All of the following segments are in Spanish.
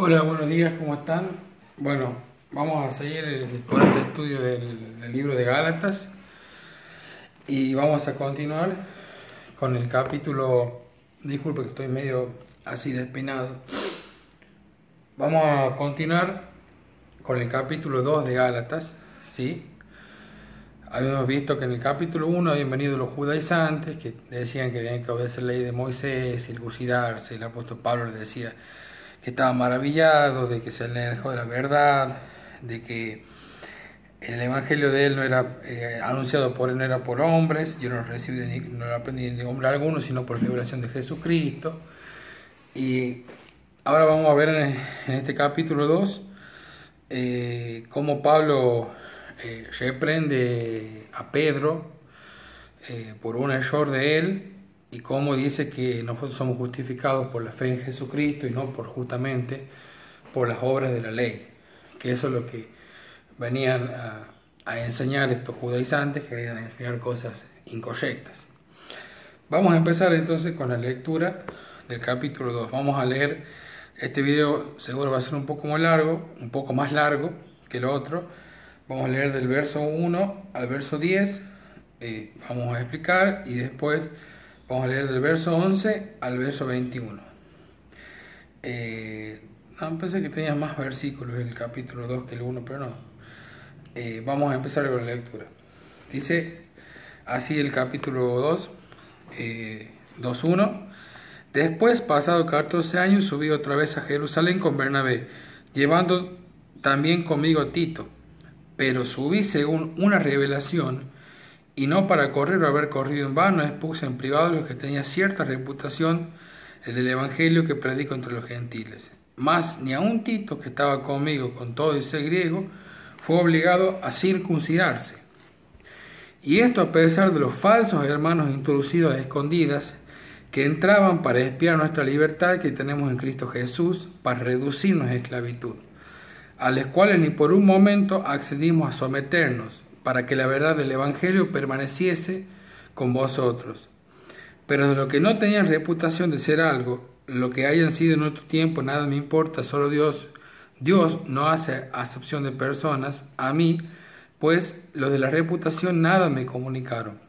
Hola, buenos días, ¿cómo están? Bueno, vamos a seguir con este estudio del libro de Gálatas y vamos a continuar con el capítulo, disculpe que estoy medio así despeinado, vamos a continuar con el capítulo 2 de Gálatas, ¿sí? Habíamos visto que en el capítulo 1 habían venido los judaizantes que decían que tenían que obedecer la ley de Moisés, circuncidarse. El apóstol Pablo les decía que estaba maravillado de que se le alejó de la verdad, de que el evangelio de él no era anunciado por él, no era por hombres, yo no lo recibí no lo aprendí de hombre alguno, sino por revelación de Jesucristo. Y ahora vamos a ver en este capítulo 2 cómo Pablo reprende a Pedro por un error de él, y cómo dice que nosotros somos justificados por la fe en Jesucristo y no justamente por las obras de la ley, que eso es lo que venían a enseñar estos judaizantes, que venían a enseñar cosas incorrectas. Vamos a empezar entonces con la lectura del capítulo 2. Vamos a leer, este video seguro va a ser un poco más largo que el otro. Vamos a leer del verso 1 al verso 10, vamos a explicar, y después vamos a leer del verso 11 al verso 21. Pensé que tenía más versículos el capítulo 2 que el 1, pero no. Vamos a empezar con la lectura. Dice así el capítulo 2, 2:1. Después, pasado 14 años, subí otra vez a Jerusalén con Bernabé, llevando también conmigo a Tito. Pero subí según una revelación, y no para correr o haber corrido en vano. Expuse en privado los que tenía cierta reputación, el del evangelio que predico entre los gentiles. Mas ni aun Tito, que estaba conmigo con todo y ser griego, fue obligado a circuncidarse. Y esto a pesar de los falsos hermanos introducidos a escondidas, que entraban para espiar nuestra libertad que tenemos en Cristo Jesús, para reducirnos a esclavitud, a los cuales ni por un momento accedimos a someternos, para que la verdad del Evangelio permaneciese con vosotros. Pero de lo que no tenían reputación de ser algo, lo que hayan sido en otro tiempo, nada me importa, solo Dios no hace acepción de personas. A mí, pues, los de la reputación nada me comunicaron.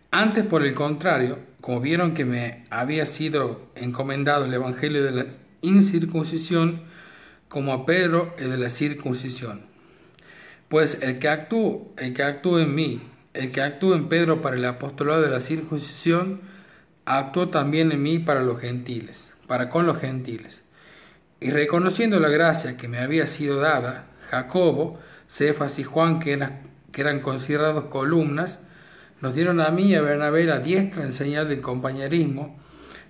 Antes, por el contrario, como vieron que me había sido encomendado el Evangelio de la incircuncisión, como a Pedro el de la circuncisión. Pues el que actúe en mí, el que actúe en Pedro para el apostolado de la circuncisión, actuó también en mí para con los gentiles. Y reconociendo la gracia que me había sido dada, Jacobo, Cefas y Juan, que eran considerados columnas, nos dieron a mí y a Bernabé la diestra en señal de compañerismo,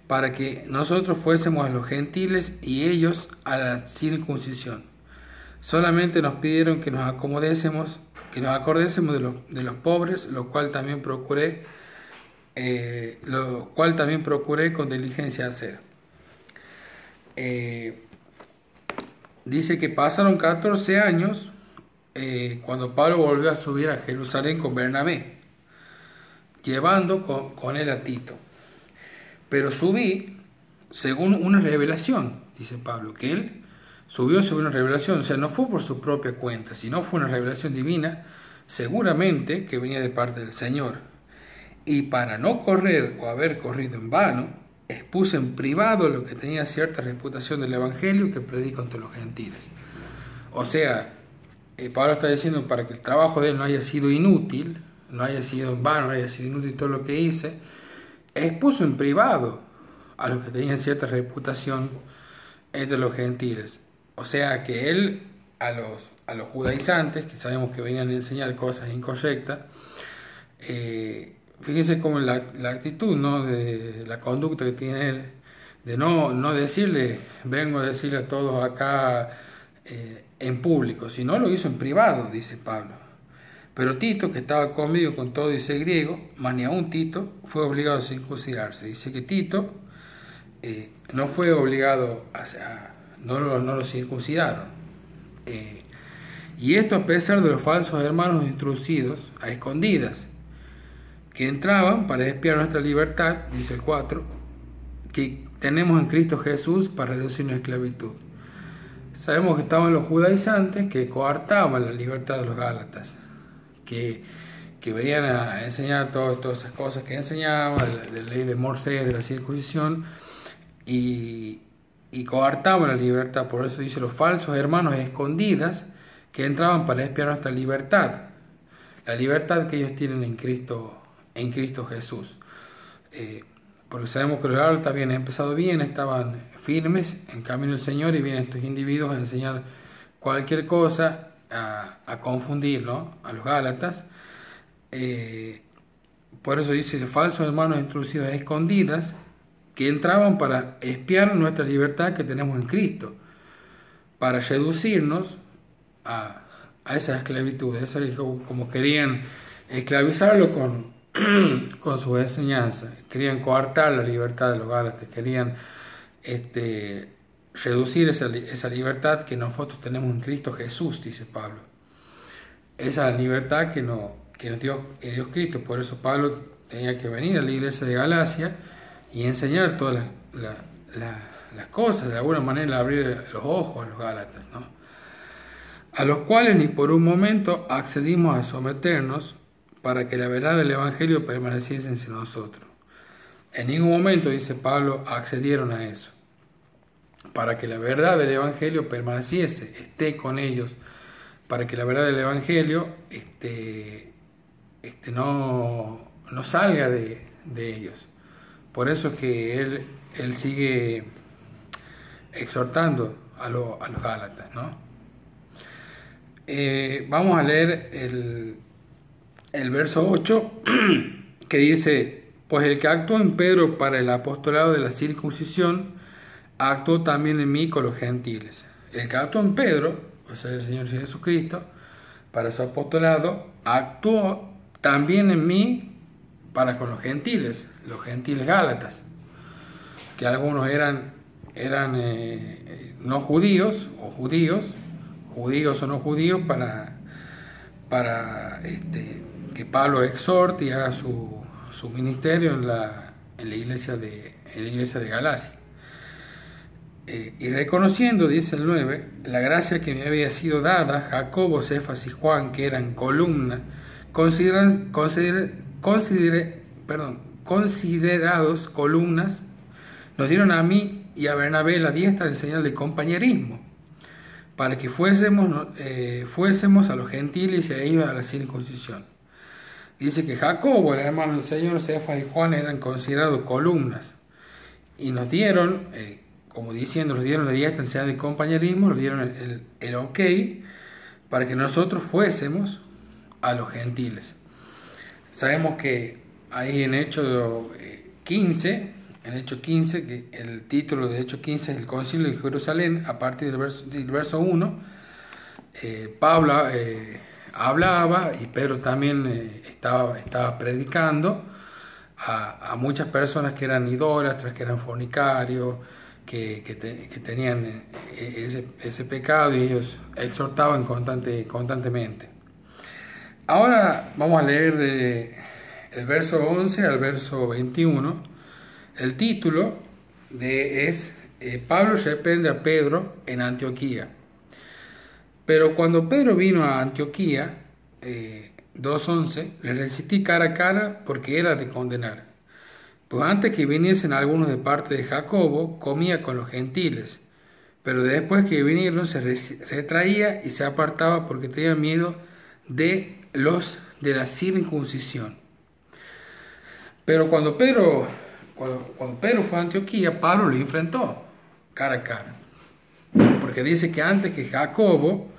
para que nosotros fuésemos a los gentiles y ellos a la circuncisión. Solamente nos pidieron que nos acordésemos de los pobres, lo cual también procuré con diligencia hacer. Dice que pasaron 14 años cuando Pablo volvió a subir a Jerusalén con Bernabé, llevando con él a Tito. Pero subí según una revelación, dice Pablo, que él subió según una revelación, o sea, no fue por su propia cuenta, sino fue una revelación divina, seguramente que venía de parte del Señor. Y para no correr o haber corrido en vano, expuse en privado lo que tenía cierta reputación del Evangelio que predico entre los gentiles. O sea, Pablo está diciendo, para que el trabajo de él no haya sido inútil, no haya sido en vano, no haya sido inútil todo lo que hice, expuso en privado a los que tenían cierta reputación entre los gentiles. O sea que él a los judaizantes, que sabemos que venían a enseñar cosas incorrectas, fíjense cómo la actitud, ¿no?, de la conducta que tiene él, de no decirle, vengo a decirle a todos acá en público, sino lo hizo en privado, dice Pablo. Pero Tito, que estaba conmigo con todo y ser griego, más ni aún Tito, fue obligado a circuncidarse. Dice que Tito no fue obligado no lo circuncidaron. Y esto a pesar de los falsos hermanos introducidos a escondidas, que entraban para espiar nuestra libertad, dice el 4, que tenemos en Cristo Jesús para reducirnos a esclavitud. Sabemos que estaban los judaizantes que coartaban la libertad de los gálatas, que venían a enseñar todas esas cosas que enseñaban, de la ley de Moisés, de la circuncisión, y coartaban la libertad. Por eso dice los falsos hermanos escondidas que entraban para espiar nuestra libertad, la libertad que ellos tienen en Cristo Jesús. Porque sabemos que los gálatas habían empezado bien, estaban firmes en camino del Señor, y vienen estos individuos a enseñar cualquier cosa, a confundir, ¿no?, a los gálatas. Por eso dice falsos hermanos introducidos a escondidas que entraban para espiar nuestra libertad que tenemos en Cristo, para reducirnos a esa esclavitud, como querían esclavizarlo con sus enseñanzas, querían coartar la libertad de los gálatas, querían reducir esa libertad que nosotros tenemos en Cristo Jesús, dice Pablo. Esa libertad que nos dio Dios Cristo. Por eso Pablo tenía que venir a la iglesia de Galacia y enseñar todas las cosas, de alguna manera abrir los ojos a los gálatas, ¿no?, a los cuales ni por un momento accedimos a someternos para que la verdad del Evangelio permaneciese en nosotros. En ningún momento, dice Pablo, accedieron a eso. Para que la verdad del Evangelio permaneciese, esté con ellos, para que la verdad del Evangelio no salga de ellos. Por eso es que él sigue exhortando a los gálatas, ¿no? Vamos a leer el verso 8, que dice: pues el que actuó en Pedro para el apostolado de la circuncisión, actuó también en mí con los gentiles. El que actuó en Pedro, o sea, el Señor Jesucristo, para su apostolado, actuó también en mí para con los gentiles gálatas, que algunos eran no judíos, o judíos o no judíos, para que Pablo exhorte y haga su ministerio en la iglesia de Galacia. Y reconociendo, dice el 9, la gracia que me había sido dada, Jacobo, Cefas y Juan, que eran columna, considerados columnas, nos dieron a mí y a Bernabé la diestra en señal de compañerismo, para que fuésemos a los gentiles y a ellos a la circuncisión. Dice que Jacobo, el hermano del Señor, Cefas y Juan eran considerados columnas, y nos dieron, nos dieron la diestra en señal de compañerismo, nos dieron el ok para que nosotros fuésemos a los gentiles. Sabemos que ahí en Hechos 15, que el título de Hechos 15 es el Concilio de Jerusalén, a partir del verso 1, Pablo hablaba, y Pedro también estaba predicando a muchas personas que eran idólatras, que eran fornicarios, que tenían ese pecado, y ellos exhortaban constantemente. Ahora vamos a leer del verso 11 al verso 21. El título es Pablo reprende a Pedro en Antioquía. Pero cuando Pedro vino a Antioquía, 2:11, le resistí cara a cara porque era de condenar. Pues antes que viniesen algunos de parte de Jacobo, comía con los gentiles, pero después que vinieron se retraía y se apartaba porque tenía miedo de los de la circuncisión. Pero cuando Pedro fue a Antioquía, Pablo lo enfrentó cara a cara, porque dice que antes que Jacobo,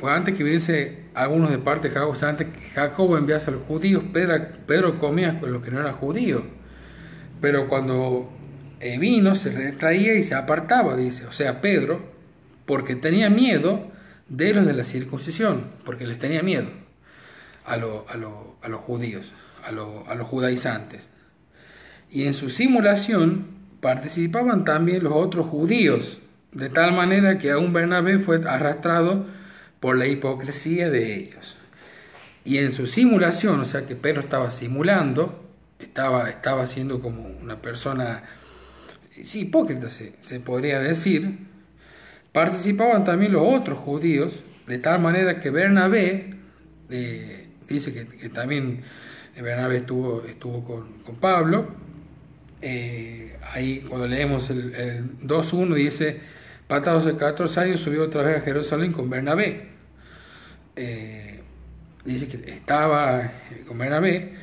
antes que viniese algunos de parte de Jacobo, o sea, antes que Jacobo enviase a los judíos, Pedro comía con los que no eran judíos, pero cuando vino se retraía y se apartaba, dice, o sea, Pedro, porque tenía miedo de los de la circuncisión, porque les tenía miedo a los judíos, a los judaizantes. Y en su simulación participaban también los otros judíos, de tal manera que aún Bernabé fue arrastrado por la hipocresía de ellos. Y en su simulación, o sea que Pedro estaba simulando, estaba siendo como una persona sí, hipócritas se podría decir, participaban también los otros judíos, de tal manera que Bernabé, dice que también Bernabé estuvo con Pablo. Ahí cuando leemos el 2:1 dice, pasados de 14 años subió otra vez a Jerusalén con Bernabé. Dice que estaba con Bernabé,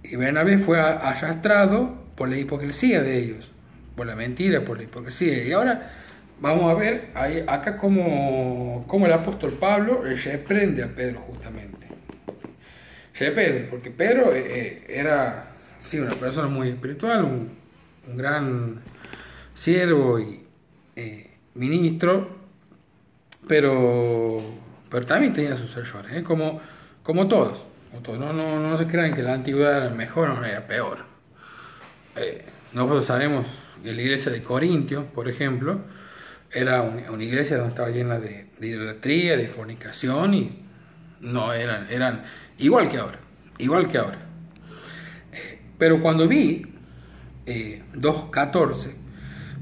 y Bernabé fue arrastrado por la hipocresía de ellos, por la mentira, por la hipocresía. Y ahora vamos a ver acá cómo el apóstol Pablo reprende a Pedro justamente. Reprende, porque Pedro era sí, una persona muy espiritual, un gran siervo y ministro, pero también tenía sus errores, como todos. No se crean que la antigüedad era mejor o era peor. Nosotros sabemos que la iglesia de Corintio, por ejemplo, era una iglesia donde estaba llena de idolatría, de fornicación, y no eran igual que ahora. Pero cuando vi 2:14,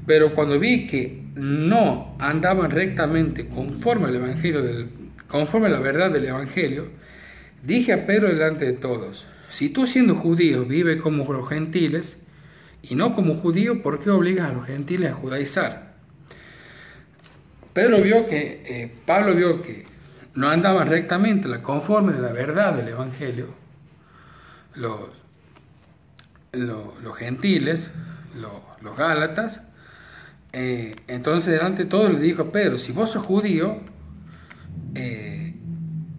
pero cuando vi que no andaban rectamente conforme a la verdad del evangelio, dije a Pedro delante de todos: si tú, siendo judío, vives como los gentiles y no como judío, ¿por qué obligas a los gentiles a judaizar? Pablo vio que no andaban rectamente conforme a la verdad del evangelio los gentiles, los gálatas. Entonces delante de todos le dijo a Pedro: si vos sos judío,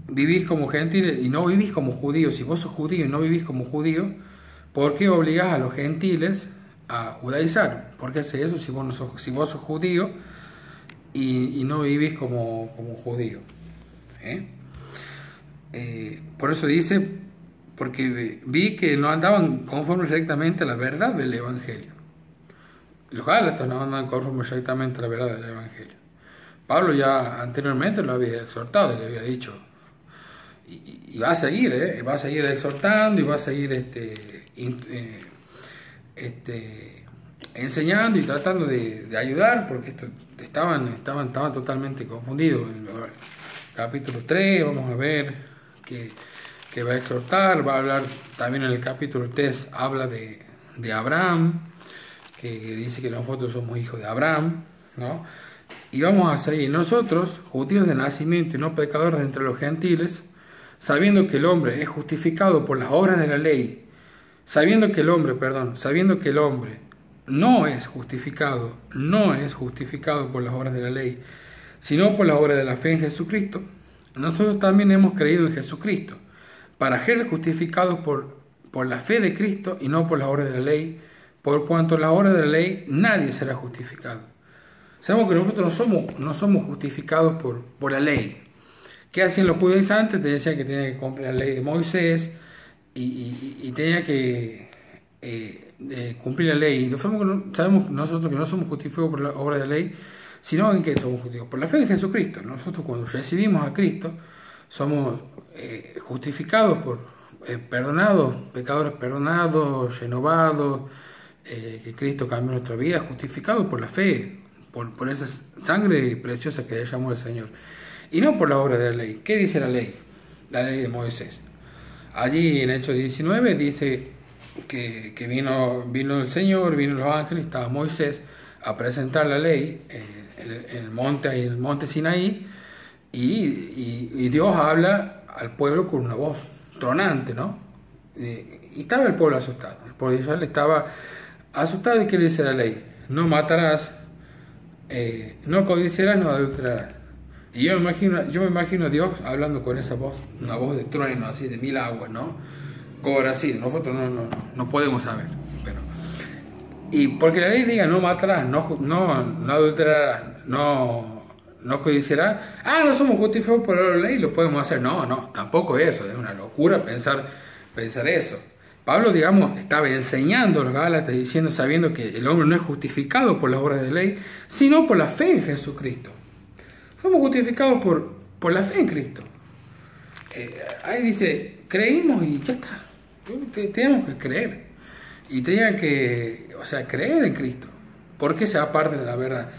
vivís como gentiles y no vivís como judíos. Si vos sos judío y no vivís como judío, ¿por qué obligás a los gentiles a judaizar? ¿Por qué hace eso si vos sos judío y no vivís como judío? Por eso dice, porque vi que no andaban conformes rectamente a la verdad del evangelio. Los gálatas no andaban conformes rectamente a la verdad del evangelio. Pablo ya anteriormente lo había exhortado y le había dicho, y va a seguir, va a seguir exhortando y va a seguir enseñando y tratando de ayudar, porque estaban totalmente confundidos. En el capítulo 3 vamos a ver que va a exhortar, va a hablar también en el capítulo 3, habla de Abraham, que dice que nosotros somos hijos de Abraham, ¿no? Y vamos a seguir: nosotros, judíos de nacimiento y no pecadores de entre los gentiles, sabiendo que el hombre es justificado por las obras de la ley, sabiendo que el hombre no es justificado por las obras de la ley, sino por la obra de la fe en Jesucristo, nosotros también hemos creído en Jesucristo, para ser justificados por la fe de Cristo y no por las obras de la ley, por cuanto la obra de la ley nadie será justificado. Sabemos que nosotros no somos justificados por la ley. ¿Qué hacían los judíos antes? Te decía que tenían que cumplir la ley de Moisés y tenía que cumplir la ley. Y sabemos nosotros que no somos justificados por la obra de la ley, sino en que somos justificados por la fe en Jesucristo. Nosotros, cuando recibimos a Cristo, somos justificados perdonados, pecadores perdonados, renovados, que Cristo cambió nuestra vida, justificados por la fe, por esa sangre preciosa que derramó el Señor, y no por la obra de la ley. ¿Qué dice la ley? La ley de Moisés. Allí en Hechos 19 dice que vino el Señor, vino los ángeles, estaba Moisés a presentar la ley en el monte Sinaí, y Dios habla al pueblo con una voz tronante, ¿no? Y estaba el pueblo asustado. El pueblo de Israel estaba asustado. ¿Y qué dice la ley? No matarás, no codiciarás, no adulterarás. Y yo me imagino a Dios hablando con esa voz, una voz de trueno, así de mil aguas, ¿no? Cobra así. Nosotros no podemos saber. Y porque la ley diga no matarás, no adulterarás, no codiciarás, no somos justificados por la ley, lo podemos hacer. No, tampoco eso, es una locura pensar eso. Pablo, estaba enseñando a los gálatas, diciendo, sabiendo que el hombre no es justificado por las obras de la ley, sino por la fe en Jesucristo. Somos justificados por la fe en Cristo. Ahí dice, creímos y ya está. Tenemos que creer. Y tenían que, creer en Cristo. ¿Por qué se apartan de la verdad?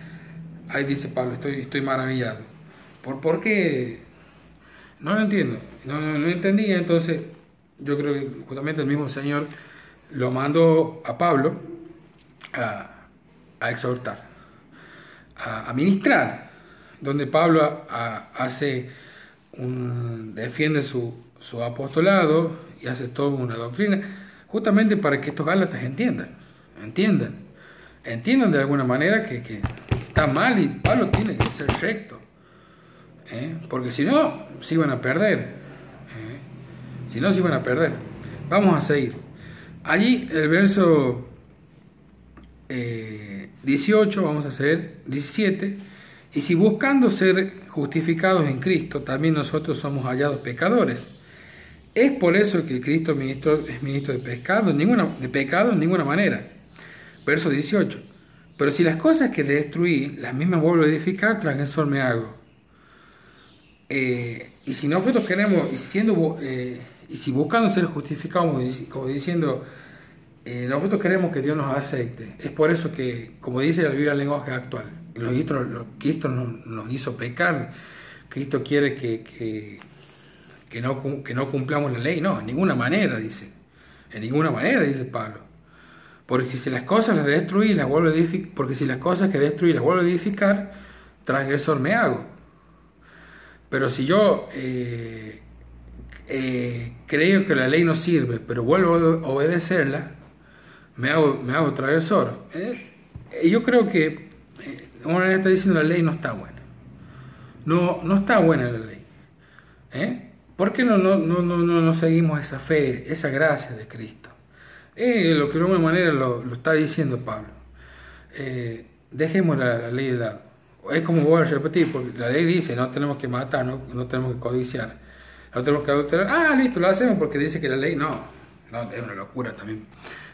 Ahí dice Pablo, estoy maravillado. ¿Por qué? No lo entiendo, no entendía. Entonces yo creo que justamente el mismo Señor lo mandó a Pablo a exhortar, a ministrar, donde Pablo defiende su apostolado y hace toda una doctrina, justamente para que estos gálatas entiendan de alguna manera que está mal y Pablo tiene que ser recto, porque si no, se iban a perder. Vamos a seguir. Allí el verso 18, vamos a hacer 17. Y si buscando ser justificados en Cristo, también nosotros somos hallados pecadores. ¿Es por eso que Cristo es ministro de pecado? En ninguna manera. Verso 18. Pero si las cosas que destruí, las mismas vuelvo a edificar, transgresor me hago. Y si nosotros queremos, y si buscando ser justificados, como diciendo, nosotros queremos que Dios nos acepte, es por eso que, como dice la Biblia en lenguaje actual, Cristo nos hizo pecar. Cristo quiere que no cumplamos la ley. No, en ninguna manera, dice Pablo. Porque si las cosas las destruí, las vuelvo a edificar, transgresor me hago. Pero si yo creo que la ley no sirve, pero vuelvo a obedecerla, me hago transgresor. Yo creo que una está diciendo la ley no está buena. No está buena la ley. ¿Por qué no seguimos esa fe, esa gracia de Cristo? Lo que de alguna manera lo está diciendo Pablo. Dejemos la ley de lado. Es como voy a repetir, porque la ley dice no tenemos que matar, no tenemos que codiciar, no tenemos que adulterar. Listo, lo hacemos porque dice que la ley no, es una locura también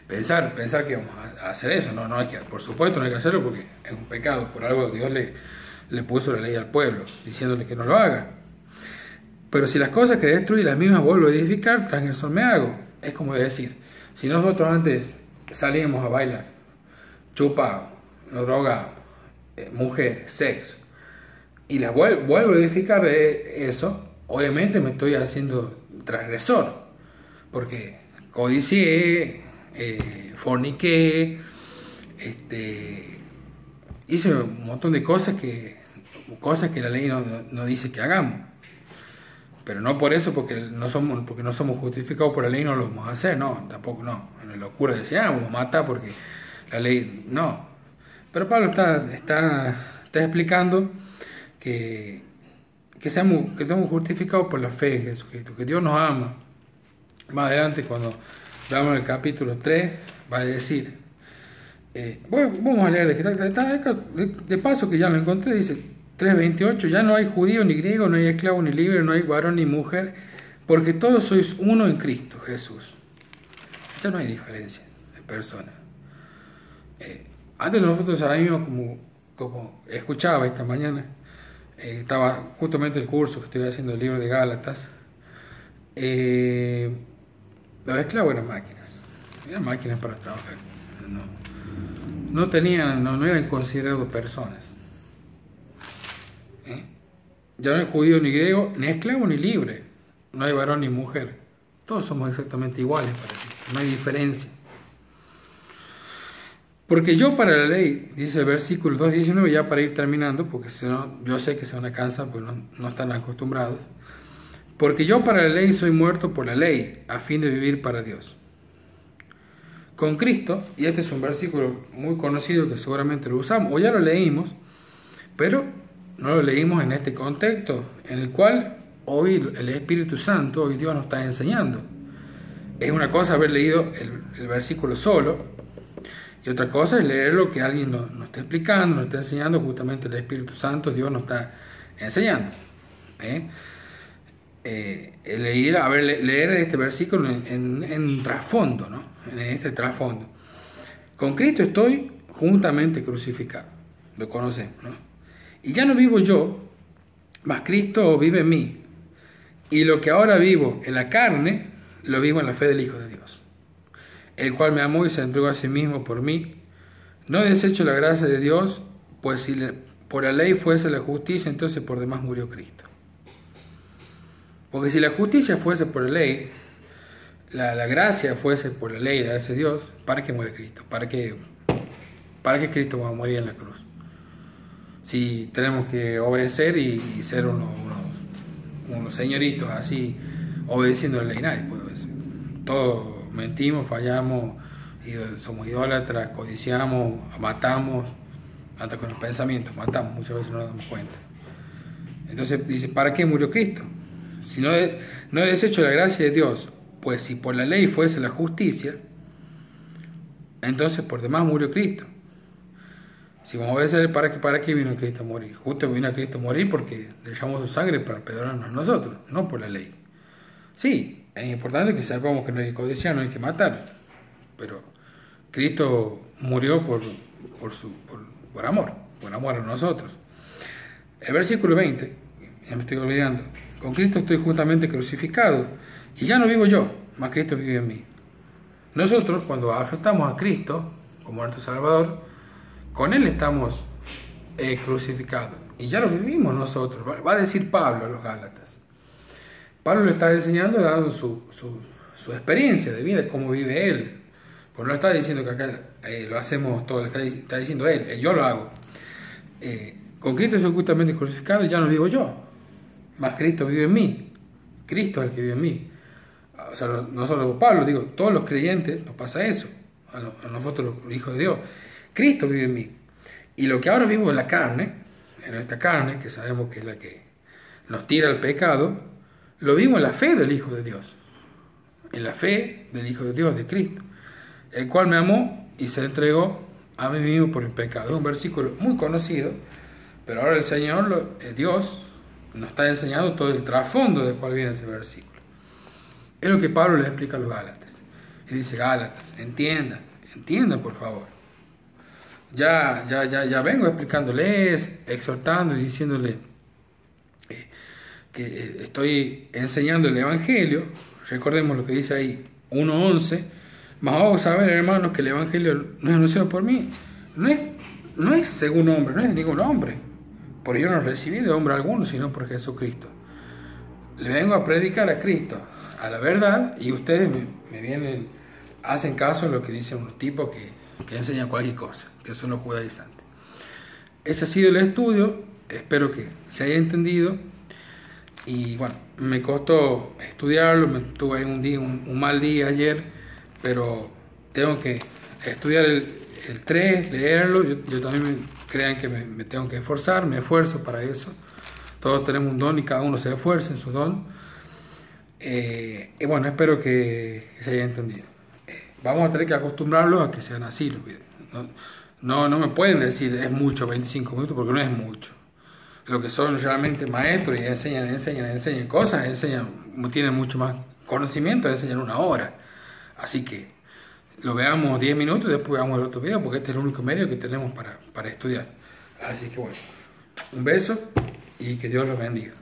pensar que vamos a hacer eso. No hay que, por supuesto no hay que hacerlo porque es un pecado. Por algo Dios le puso la ley al pueblo diciéndole que no lo haga. Pero si las cosas que destruí las mismas vuelvo a edificar, transgresor me hago. Es como decir, si nosotros antes salíamos a bailar, chupábamos, nos drogábamos, mujer, sexo, y las vuelvo a edificar de eso, obviamente me estoy haciendo transgresor, porque codicié, forniqué, hice un montón de cosas que la ley no dice que hagamos. Pero no por eso, porque no somos justificados por la ley, no lo vamos a hacer. No, tampoco, no. Es una locura decir, vamos a matar porque la ley, no. Pero Pablo está explicando que estamos justificados por la fe en Jesucristo, que Dios nos ama. Más adelante, cuando veamos el capítulo 3, va a decir, vamos a leer de paso que ya lo encontré, dice 3:28, ya no hay judío ni griego, no hay esclavo ni libre, no hay varón ni mujer, porque todos sois uno en Cristo Jesús. Ya no hay diferencia de personas. Antes nosotros sabíamos, como escuchaba esta mañana, estaba justamente el curso que estoy haciendo del libro de Gálatas, los esclavos eran máquinas para trabajar, no eran considerados personas. Ya no hay judío ni griego, ni esclavo ni libre, no hay varón ni mujer, todos somos exactamente iguales para ti, no hay diferencia. Porque yo para la ley, dice el versículo 2:19, ya para ir terminando, porque si no, yo sé que se van a cansar, pues no están acostumbrados. Porque yo para la ley soy muerto por la ley, a fin de vivir para Dios. Con Cristo, y este es un versículo muy conocido que seguramente lo usamos, o ya lo leímos, pero no lo leímos en este contexto, en el cual hoy el Espíritu Santo, hoy Dios nos está enseñando. Es una cosa haber leído el versículo solo, y otra cosa es leer lo que alguien nos está explicando, nos está enseñando, justamente el Espíritu Santo, Dios nos está enseñando. Leer este versículo en trasfondo, ¿no? En este trasfondo. Con Cristo estoy juntamente crucificado, lo conocemos, ¿no? Y ya no vivo yo, mas Cristo vive en mí. Y lo que ahora vivo en la carne, lo vivo en la fe del Hijo de Dios, el cual me amó y se entregó a sí mismo por mí. No desecho la gracia de Dios, pues si por la ley fuese la justicia, entonces por demás murió Cristo. Porque si la justicia fuese por la ley, la gracia fuese por la ley, la gracia de Dios, ¿para qué muere Cristo? ¿Para qué Cristo va a morir en la cruz? Si tenemos que obedecer y ser unos señoritos así, obedeciendo la ley, nadie puede obedecer. Todos mentimos, fallamos, somos idólatras, codiciamos, matamos, hasta con los pensamientos, matamos, muchas veces no nos damos cuenta. Entonces dice, ¿para qué murió Cristo? Si no he deshecho la gracia de Dios, pues si por la ley fuese la justicia, entonces por demás murió Cristo. Si vamos a ver para qué vino Cristo a morir. Justo vino a Cristo a morir porque dejamos su sangre para perdonarnos a nosotros, no por la ley. Sí, es importante que sepamos que no hay que codiciar, no hay que matar, pero Cristo murió por amor a nosotros. El versículo 20, ya me estoy olvidando. Con Cristo estoy justamente crucificado, y ya no vivo yo, mas Cristo vive en mí. Nosotros, cuando aceptamos a Cristo como nuestro Salvador, con Él estamos crucificados, y ya lo vivimos nosotros. Va a decir Pablo a los Gálatas. Pablo le está enseñando, dando su experiencia de vida, cómo vive Él. Pues no está diciendo que acá lo hacemos todo, está diciendo Él, yo lo hago. Con Cristo estoy justamente crucificado, y ya no vivo yo, mas Cristo vive en mí. Cristo es el que vive en mí. O sea, no solo Pablo, digo, todos los creyentes nos pasa eso, a nosotros los hijos de Dios. Cristo vive en mí. Y lo que ahora vivo en la carne, en esta carne, que sabemos que es la que nos tira al pecado, lo vivo en la fe del Hijo de Dios. En la fe del Hijo de Dios, de Cristo, el cual me amó y se entregó a mí mismo por el pecado. Es un versículo muy conocido, pero ahora el Señor, Dios, nos está enseñando todo el trasfondo del cual viene ese versículo. Es lo que Pablo les explica a los Gálatas. Y dice, Gálatas, entiendan por favor. Ya vengo explicándoles, exhortando y diciéndoles que estoy enseñando el Evangelio. Recordemos lo que dice ahí, 1:11. Mas vamos a ver, hermanos, que el Evangelio no es anunciado por mí. No es según hombre, no es ningún hombre. Porque yo no recibí de hombre alguno, sino por Jesucristo. Le vengo a predicar a Cristo, a la verdad, y ustedes me vienen, hacen caso a lo que dicen unos tipos que enseñan cualquier cosa, que son los judaizantes. Ese ha sido el estudio, espero que se haya entendido. Y bueno, me costó estudiarlo, tuve un mal día ayer, pero tengo que estudiar el 3, leerlo. Yo también crean que me tengo que esforzar, me esfuerzo para eso. Todos tenemos un don y cada uno se esfuerza en su don. Y bueno, espero que se haya entendido. Vamos a tener que acostumbrarlos a que sean así los videos. No me pueden decir es mucho 25 minutos, porque no es mucho. Lo que son realmente maestros y enseñan cosas, tienen mucho más conocimiento, enseñan 1 hora. Así que lo veamos 10 minutos y después veamos el otro video, porque este es el único medio que tenemos para estudiar. Así que bueno, un beso y que Dios los bendiga.